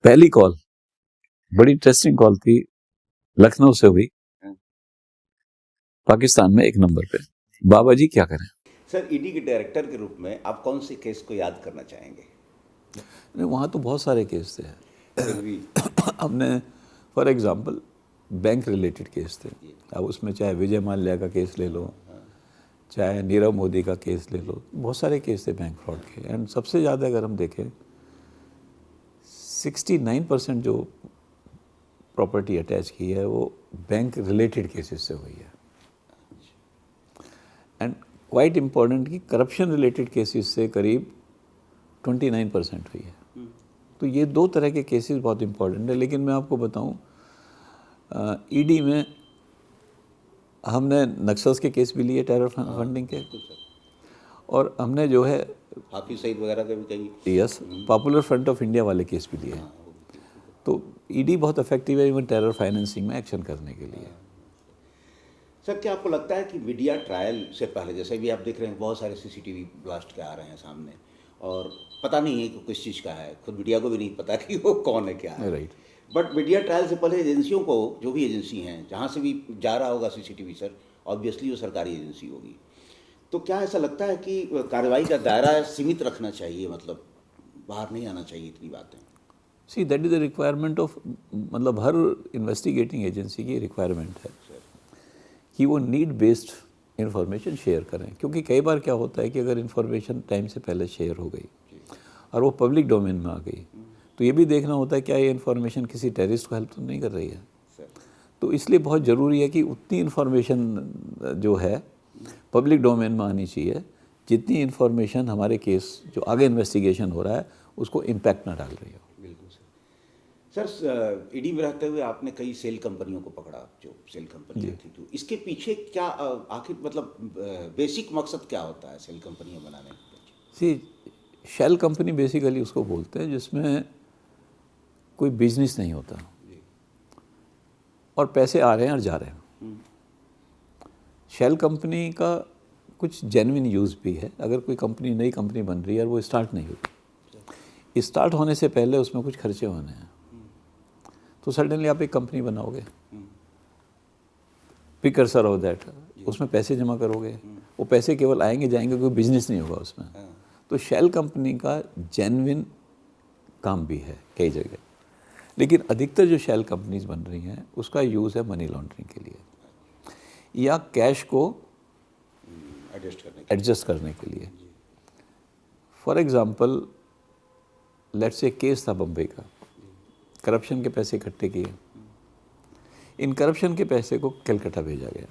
पहली कॉल बड़ी interesting call थी, लखनऊ से हुई, पाकिस्तान में एक नंबर पे। बाबा जी क्या करें। सर, ईडी के डायरेक्टर के रूप में आप कौन से केस को याद करना चाहेंगे? नहीं, वहाँ तो बहुत सारे केस थे। फिर भी हमने for example bank related case थे। अब उसमें चाहे विजय माल्या का केस ले लो, चाहे नीरव मोदी का केस ले लो, बहुत सारे केस थे बैंक फ्रॉड के। एंड सबसे ज़्यादा अगर हम देखें 69% जो प्रॉपर्टी अटैच की है वो बैंक रिलेटेड केसेस से हुई है। एंड क्वाइट इम्पॉर्टेंट कि करप्शन रिलेटेड केसेस से करीब 29% हुई है। तो ये दो तरह के केसेस बहुत इम्पॉर्टेंट है। लेकिन मैं आपको बताऊं, ईडी में हमने नक्सल्स के केस भी लिए, टेरर फंडिंग के, और हमने जो है हाफिज सईद वगैरह का भी कहीं। Yes popular front of India वाले केस भी लिए हैं। तो ईडी बहुत इफेक्टिव है इवन टेरर फाइनेंसिंग में एक्शन करने के लिए। सर, क्या आपको लगता है कि मीडिया ट्रायल से पहले, जैसे भी आप देख रहे हैं बहुत सारे सीसीटीवी ब्लास्ट के आ रहे हैं सामने, और पता नहीं है कि किस चीज़ का है, खुद मीडिया को भी नहीं पता कि वो कौन है, क्या है। राइट। बट मीडिया ट्रायल से पहले एजेंसियों को, जो भी एजेंसी हैं, जहाँ से भी जा रहा होगा सीसीटीवी सर, ऑब्वियसली वो सरकारी एजेंसी होगी। तो क्या ऐसा लगता है कि कार्रवाई का दायरा सीमित रखना चाहिए, मतलब बाहर नहीं आना चाहिए इतनी बातें? See that is the requirement of, मतलब हर इन्वेस्टिगेटिंग एजेंसी की रिक्वायरमेंट है कि वो नीड बेस्ड इन्फॉर्मेशन शेयर करें। क्योंकि कई बार क्या होता है कि अगर इन्फॉर्मेशन टाइम से पहले शेयर हो गई और वो पब्लिक डोमेन में आ गई, तो ये भी देखना होता है क्या ये इन्फॉर्मेशन किसी टेररिस्ट को हेल्प तो नहीं कर रही है। तो इसलिए बहुत ज़रूरी है कि उतनी इन्फॉर्मेशन जो है पब्लिक डोमेन में आनी चाहिए जितनी इन्फॉर्मेशन हमारे केस जो आगे इन्वेस्टिगेशन हो रहा है उसको इम्पैक्ट ना डाल रही हो। बिल्कुल सर, ईडी में रहते हुए आपने कई सेल कंपनियों को पकड़ा, जो सेल कंपनियां थी, तो इसके पीछे क्या आखिर मतलब बेसिक मकसद क्या होता है सेल कंपनियां बनाने के पीछे? सी शेल कंपनी बेसिकली उसको बोलते हैं जिसमें कोई बिजनेस नहीं होता और पैसे आ रहे हैं और जा रहे हैं। शेल कंपनी का कुछ जेन्युइन यूज़ भी है। अगर कोई कंपनी, नई कंपनी बन रही है और वो स्टार्ट नहीं हुई, स्टार्ट होने से पहले उसमें कुछ खर्चे होने हैं, तो सडनली आप एक कंपनी बनाओगे, प्रिकर्सर ऑफ दैट, उसमें पैसे जमा करोगे, वो पैसे केवल आएंगे जाएंगे, कोई बिजनेस नहीं होगा उसमें। तो शेल कंपनी का जेन्युइन काम भी है कई जगह, लेकिन अधिकतर जो शेल कंपनीज बन रही हैं उसका यूज़ है मनी लॉन्ड्रिंग के लिए या कैश को एडजस्ट करने के लिए। For example, let's say case था बम्बई का, करप्शन के पैसे इकट्ठे किए, इन करप्शन के पैसे को कलकत्ता भेजा गया।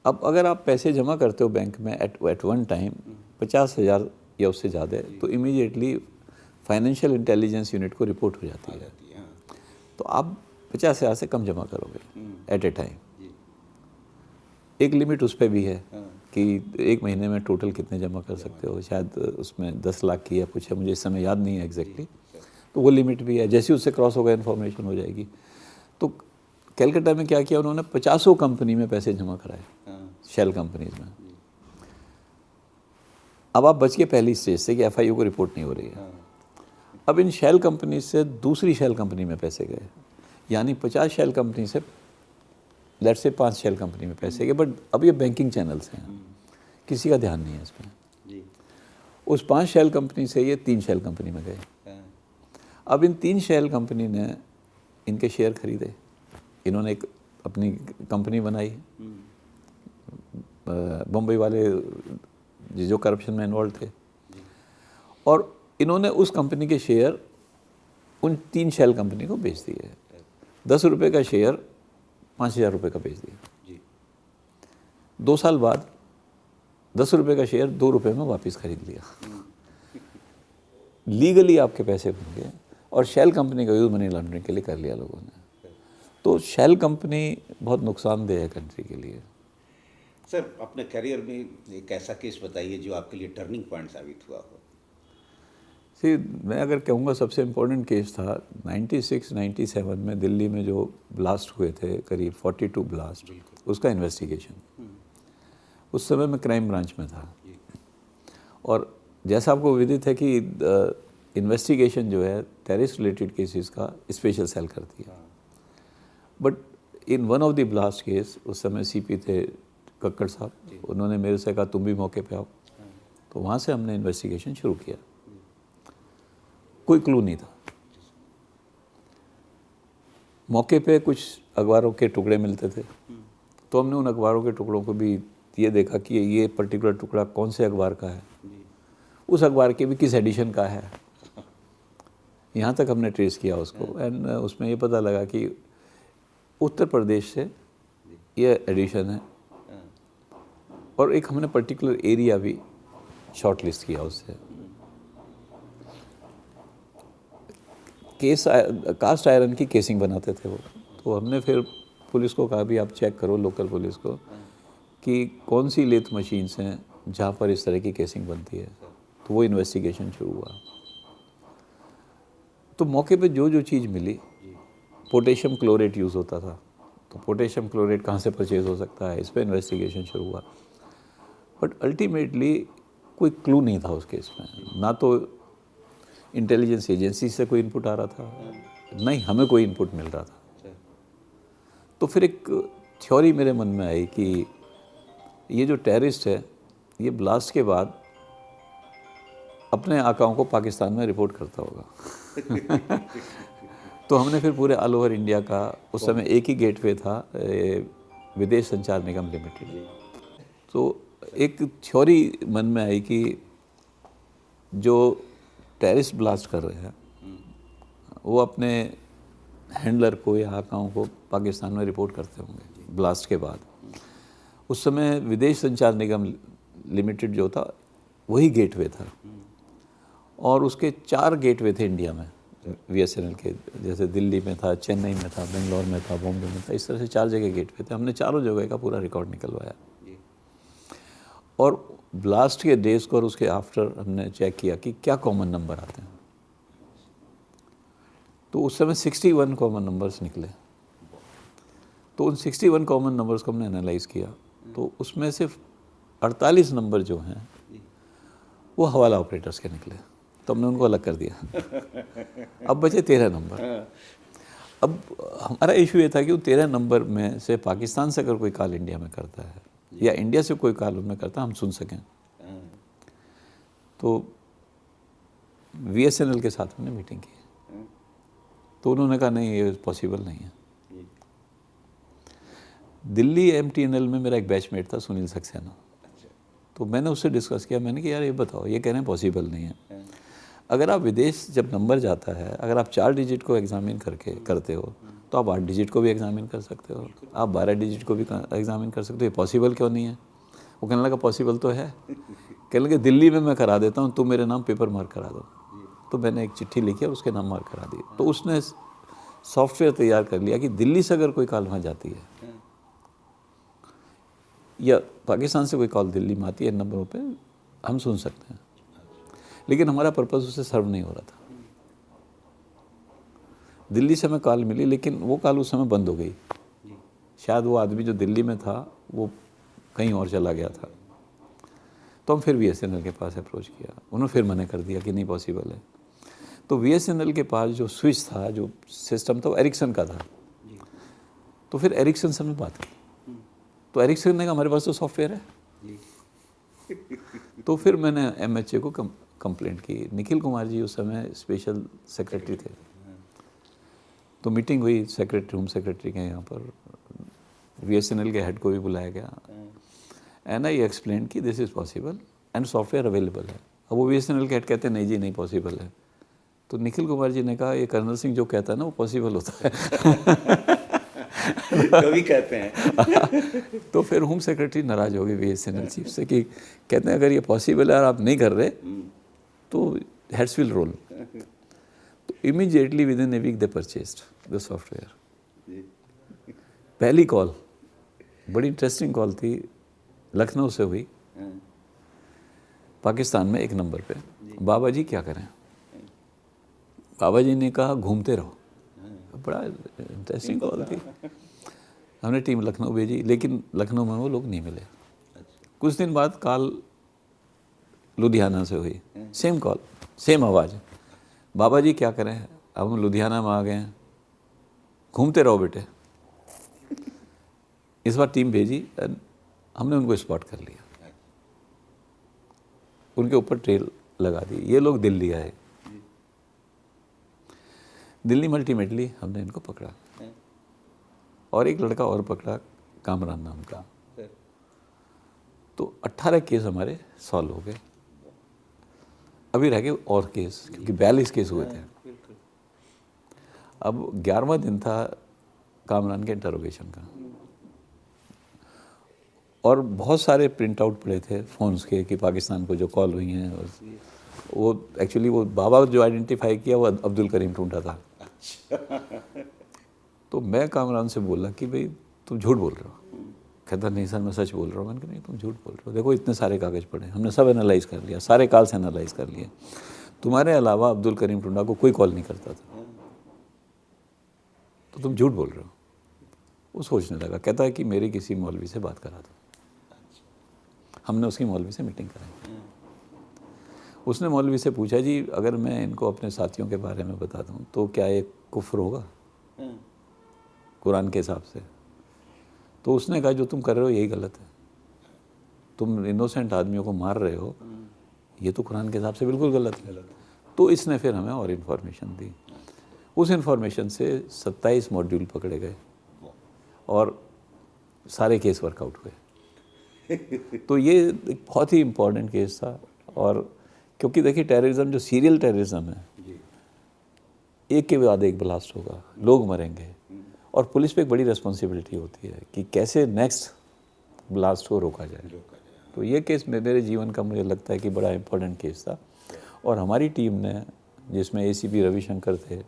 अब अगर आप पैसे जमा करते हो बैंक में एट वन टाइम 50,000 या उससे ज़्यादा, तो इमीडिएटली फाइनेंशियल इंटेलिजेंस यूनिट को रिपोर्ट हो जाती है, तो आप 50,000 से कम जमा करोगे एट ए टाइम। एक लिमिट उस पर भी है कि एक महीने में टोटल कितने जमा कर सकते हो, शायद उसमें 10 लाख की या कुछ है, मुझे इस समय याद नहीं है एग्जैक्टली, तो वो लिमिट भी है। जैसे उससे क्रॉस होगा इन्फॉर्मेशन हो जाएगी। तो कलकत्ता में क्या किया उन्होंने, 50 कंपनी में पैसे जमा कराए, शेल कंपनीज में। अब आप बच के पहली स्टेज से कि एफआईयू को रिपोर्ट नहीं हो रही है। अब इन शेल कंपनी से दूसरी शेल कंपनी में पैसे गए, यानी 50 शेल कंपनी से लेट्स से 5 शेल कंपनी में पैसे गए। बट अब ये बैंकिंग चैनल्स हैं, किसी का ध्यान नहीं है इसमें। उस 5 शेल कंपनी से ये 3 शेल कंपनी में गए। अब इन 3 शेल कंपनी ने इनके शेयर खरीदे, इन्होंने एक अपनी कंपनी बनाई, बम्बई वाले जो करप्शन में इन्वॉल्व थे, और इन्होंने उस कंपनी के शेयर उन 3 शेल कंपनी को बेच दिए। 10 रुपये का शेयर 5,000 रुपये का बेच दिया। 2 साल बाद 10 रुपये का शेयर 2 रुपये में वापस खरीद लिया। लीगली आपके पैसे बन गए और शेल कंपनी का यूज़ मनी लॉन्ड्रिंग के लिए कर लिया लोगों ने। तो शेल कंपनी बहुत नुकसानदेह है कंट्री के लिए। सर, अपने करियर में एक ऐसा केस बताइए जो आपके लिए टर्निंग पॉइंट साबित हुआ हो। सी, मैं अगर कहूँगा सबसे इम्पोर्टेंट केस था 96-97 में दिल्ली में जो ब्लास्ट हुए थे, करीब 42 ब्लास्ट, उसका इन्वेस्टिगेशन। उस समय मैं क्राइम ब्रांच में था, और जैसा आपको विदित है कि इन्वेस्टिगेशन जो है टेररिस्ट रिलेटेड केसेस का स्पेशल सेल करती है। But in one of the blast case उस समय सीपी थे कक्कड़ साहब, उन्होंने मेरे से कहा तुम भी मौके पे आओ, तो वहाँ से हमने इन्वेस्टिगेशन शुरू किया। कोई क्लू नहीं था। मौके पे कुछ अखबारों के टुकड़े मिलते थे, तो हमने उन अखबारों के टुकड़ों को भी ये देखा कि ये पर्टिकुलर टुकड़ा कौन से अखबार का है, उस अखबार के भी किस एडिशन का है, यहाँ तक हमने ट्रेस किया उसको। एंड उसमें ये पता लगा कि उत्तर प्रदेश से ये एडिशन है, और एक हमने पर्टिकुलर एरिया भी शॉर्ट लिस्ट किया उससे। कास्ट आयरन की केसिंग बनाते थे वो, तो हमने फिर पुलिस को कहा भी आप चेक करो, लोकल पुलिस को, कि कौन सी लेथ मशीन्स हैं जहाँ पर इस तरह की केसिंग बनती है। तो वो इन्वेस्टिगेशन शुरू हुआ। तो मौके पे जो जो चीज़ मिली, पोटेशियम क्लोरेट यूज़ होता था, तो पोटेशियम क्लोरेट कहाँ से परचेज़ हो सकता है, इस पर इन्वेस्टिगेशन शुरू हुआ। बट अल्टीमेटली कोई क्लू नहीं था उस केस में, ना तो इंटेलिजेंस एजेंसी से कोई इनपुट आ रहा था, ना ही हमें कोई इनपुट मिल रहा था। तो फिर एक थ्योरी मेरे मन में आई कि ये जो टेररिस्ट है ये ब्लास्ट के बाद अपने आकाओं को पाकिस्तान में रिपोर्ट करता होगा। तो हमने फिर पूरे ऑल ओवर इंडिया का, उस समय एक ही गेटवे था, विदेश संचार निगम लिमिटेड। तो एक थ्योरी मन में आई कि जो टेररिस्ट ब्लास्ट कर रहे हैं वो अपने हैंडलर को या आकाओं को पाकिस्तान में रिपोर्ट करते होंगे ब्लास्ट के बाद। उस समय विदेश संचार निगम लिमिटेड जो था वही गेटवे था, और उसके 4 गेटवे थे इंडिया में बीएसएनएल के, जैसे दिल्ली में था, चेन्नई में था, बेंगलोर में था, बॉम्बे में था, इस तरह से 4 जगह गेटवे थे। हमने चारों जगह का पूरा रिकॉर्ड निकलवाया, और ब्लास्ट के डेज को और उसके आफ्टर हमने चेक किया कि क्या कॉमन नंबर आते हैं। तो उस समय 61 कॉमन नंबर्स निकले। तो उन 61 कॉमन नंबर्स को हमने एनालाइज किया, तो उसमें सिर्फ 48 नंबर जो हैं वो हवाला ऑपरेटर्स के निकले, तो हमने उनको अलग कर दिया। अब बचे 13 नंबर। अब हमारा इशू ये था कि उन 13 नंबर में से पाकिस्तान से अगर कोई कॉल इंडिया में करता है या इंडिया से कोई कॉल उनमें करता है, हम सुन सकें। तो बीएसएनएल के साथ हमने मीटिंग की, तो उन्होंने कहा नहीं, ये पॉसिबल नहीं है। दिल्ली एमटीएनएल में मेरा एक बैचमेट था सुनील सक्सेना, तो मैंने उससे डिस्कस किया। मैंने कहा यार ये बताओ, ये कह रहे हैं पॉसिबल नहीं है। अगर आप विदेश जब नंबर जाता है, अगर आप 4 डिजिट को एग्जामिन करते हो, तो आप 8 डिजिट को भी एग्जामिन कर सकते हो, आप 12 डिजिट को भी एग्जामिन कर सकते हो। ये पॉसिबल क्यों नहीं है? वो कहने लगा पॉसिबल तो है। कहने लगे दिल्ली में मैं करा देता हूँ, तुम मेरे नाम पेपर मार्क करा दो। तो मैंने एक चिट्ठी लिखी और उसके नाम मार्क करा दी। तो उसने सॉफ्टवेयर तैयार कर लिया कि दिल्ली से अगर कोई कॉल वहाँ जाती है या पाकिस्तान से कोई कॉल दिल्ली में आती है, इन नंबरों पे हम सुन सकते हैं। लेकिन हमारा पर्पज़ उससे सर्व नहीं हो रहा था। दिल्ली से हमें कॉल मिली, लेकिन वो कॉल उस समय बंद हो गई। शायद वो आदमी जो दिल्ली में था वो कहीं और चला गया था। तो हम फिर बीएसएनएल के पास अप्रोच किया, उन्होंने फिर मना कर दिया कि नहीं पॉसिबल है। तो बीएसएनएल के पास जो स्विच था, जो सिस्टम था, वो एरिक्सन का था। तो फिर एरिक्सन से हमने बात की, तो एरिक्सन ने कहा हमारे पास तो सॉफ्टवेयर है। तो फिर मैंने एमएचए को कंप्लेंट की। निखिल कुमार जी उस समय स्पेशल सेक्रेटरी थे। तो मीटिंग हुई सेक्रेटरी, होम सेक्रेटरी के यहाँ पर, बीएसएनएल के हेड को भी बुलाया गया। एंड आई एक्सप्लेन कि this is possible and software available है। अब वो बीएसएनएल के हेड कहते हैं नहीं जी नहीं पॉसिबल है। तो निखिल कुमार जी ने कहा ये कर्नल सिंह जो कहता है ना वो पॉसिबल होता है। कभी कहते हैं। तो फिर होम सेक्रेटरी नाराज़ हो गए बीएसएनएल चीफ से कि कहते हैं अगर ये पॉसिबल है और आप नहीं कर रहे तो हेड्स विल रोल। तो immediately within a week they purchased the software. पहली कॉल बड़ी इंटरेस्टिंग कॉल थी, लखनऊ से हुई, पाकिस्तान में एक नंबर पे। बाबा जी क्या करें? बाबा जी ने कहा घूमते रहो। बड़ा इंटरेस्टिंग कॉल थी। हमने टीम लखनऊ भेजी, लेकिन लखनऊ में वो लोग नहीं मिले। कुछ दिन बाद कॉल लुधियाना से हुई, सेम कॉल, सेम आवाज़। बाबा जी क्या करें, अब हम लुधियाना में आ गए हैं, घूमते रहो बेटे। इस बार टीम भेजी, हमने उनको स्पॉट कर लिया, उनके ऊपर ट्रेल लगा दी। ये लोग दिल्ली आए, दिल्ली में अल्टीमेटली हमने इनको पकड़ा और एक लड़का और पकड़ा, कामरान नाम का। तो 18 केस हमारे सॉल्व हो गए। अभी रह गए और केस, क्योंकि 42 केस हुए थे। अब 11वां दिन था कामरान के इंटरोगेशन का, और बहुत सारे प्रिंट आउट पड़े थे फ़ोन्स के कि पाकिस्तान को जो कॉल हुई हैं, और वो एक्चुअली वो बाबा जो आइडेंटिफाई किया वो अब्दुल करीम टूंटा था। तो मैं कामरान से बोला कि भाई तुम झूठ बोल रहे हो। कहता नहीं सर मैं सच बोल रहा हूँ। मैंने कहा नहीं तुम झूठ बोल रहे हो, देखो इतने सारे कागज़ पड़े, हमने सब एनालाइज कर लिया, सारे कॉल्स एनालाइज कर लिए, तुम्हारे अलावा अब्दुल करीम टुंडा को कोई कॉल नहीं करता था, तो तुम झूठ बोल रहे हो। वो सोचने लगा, कहता है कि मेरी किसी मौलवी से बात करा दो। हमने उसकी मौलवी से मीटिंग कराई। उसने मौलवी से पूछा जी अगर मैं इनको अपने साथियों के बारे में बता दूं तो क्या ये कुफ्र होगा कुरान के हिसाब से? तो उसने कहा जो तुम कर रहे हो यही गलत है, तुम इनोसेंट आदमियों को मार रहे हो, ये तो कुरान के हिसाब से बिल्कुल गलत है। तो इसने फिर हमें और इन्फॉर्मेशन दी। उस इन्फॉर्मेशन से 27 मॉड्यूल पकड़े गए और सारे केस वर्कआउट हुए। तो ये एक बहुत ही इम्पोर्टेंट केस था। और क्योंकि देखिए टेररिज्म जो सीरियल टेररिज्म है, एक के बाद एक ब्लास्ट होगा, लोग मरेंगे, और पुलिस पे एक बड़ी रिस्पॉन्सिबिलिटी होती है कि कैसे नेक्स्ट ब्लास्ट को रोका जाए। तो ये केस मेरे जीवन का मुझे लगता है कि बड़ा इम्पोर्टेंट केस था। और हमारी टीम ने, जिसमें ACP रविशंकर थे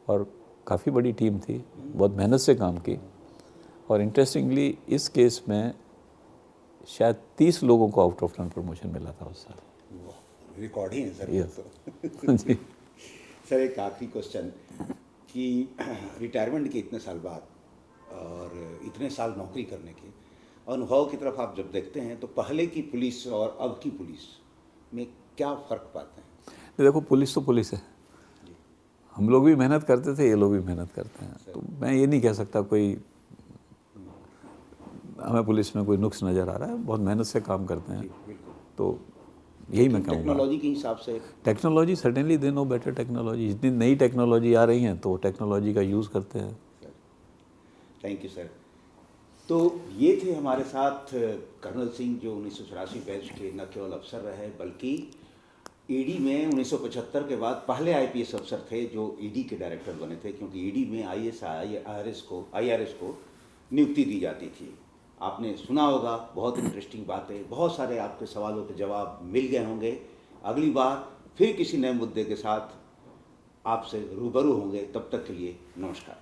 और काफ़ी बड़ी टीम थी, बहुत मेहनत से काम की। और इंटरेस्टिंगली इस केस में शायद 30 लोगों को आउट ऑफ टर्न प्रमोशन मिला था उस साल। रिकॉर्ड ही है सर। Yes. जी। सर एक आखिरी क्वेश्चन कि रिटायरमेंट के इतने साल बाद और इतने साल नौकरी करने के अनुभव की तरफ आप जब देखते हैं तो पहले की पुलिस और अब की पुलिस में क्या फ़र्क पाते हैं? देखो पुलिस तो पुलिस है, हम लोग भी मेहनत करते थे, ये लोग भी मेहनत करते हैं। तो मैं ये नहीं कह सकता कोई हमें पुलिस में कोई नुक्स नज़र आ रहा है, बहुत मेहनत से काम करते हैं। तो यही मैं कहूँगा। टेक्नोलॉजी के हिसाब से technology certainly they know better technology, जितनी नई टेक्नोलॉजी आ रही हैं तो टेक्नोलॉजी का यूज़ करते हैं। Thank you sir. तो ये थे हमारे साथ कर्नल सिंह, जो 1984 बैच के न केवल अफसर रहे बल्कि ईडी में 1975 के बाद पहले IPS अफसर थे जो ईडी के डायरेक्टर बने थे, क्योंकि ईडी में IRS को नियुक्ति दी जाती थी। आपने सुना होगा, बहुत इंटरेस्टिंग बातें, बहुत सारे आपके सवालों के जवाब मिल गए होंगे। अगली बार फिर किसी नए मुद्दे के साथ आपसे रूबरू होंगे, तब तक के लिए नमस्कार।